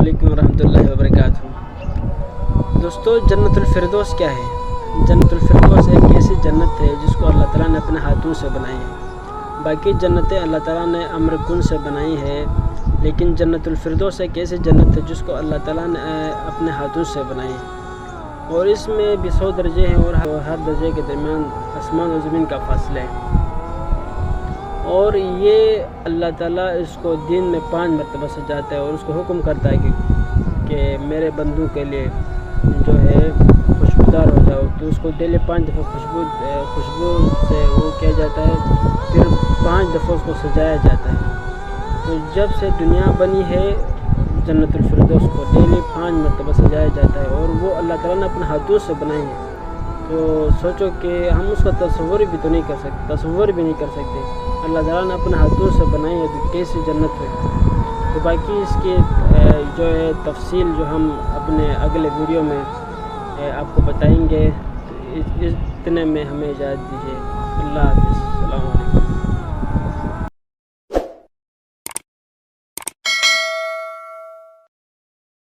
علیکم ورحمۃ اللہ وبرکاتہ۔ دوستو، جنت الفردوس کیا ہے؟ جنت الفردوس ایک ایسی جنت ہے جس کو اللہ تعالیٰ نے اپنے ہاتھوں سے بنائی ہے۔ باقی جنتیں اللہ تعالیٰ نے امر کن سے بنائی ہے، لیکن جنت الفردوس ایک ایسی جنت ہے جس کو اللہ تعالیٰ نے اپنے ہاتھوں سے بنائی ہے، اور اس میں بھی 100 درجے ہیں، اور ہر درجے کے درمیان آسمان و زمین کا فاصلہ ہے۔ اور یہ اللہ تعالیٰ اس کو دن میں 5 مرتبہ سجاتا ہے، اور اس کو حکم کرتا ہے کہ میرے بندوں کے لیے جو ہے خوشبودار ہو جاؤ، تو اس کو ڈیلی 5 دفعہ خوشبو سے وہ کیا جاتا ہے، پھر 5 دفعہ اس کو سجایا جاتا ہے۔ تو جب سے دنیا بنی ہے، جنت الفردوس کو ڈیلی 5 مرتبہ سجایا جاتا ہے، اور وہ اللہ تعالیٰ نے اپنے ہاتھوں سے بنائی ہے۔ تو سوچو کہ ہم اس کا تصور بھی نہیں کر سکتے۔ اللہ تعالیٰ نے اپنے ہاتھوں سے بنائی ہے تو کیسی جنت ہے۔ تو باقی اس کی جو ہے تفصیل جو ہم اپنے اگلے ویڈیو میں آپ کو بتائیں گے۔ اتنے میں ہمیں اجازت دیجیے۔ اللہ حافظ، السلام علیکم۔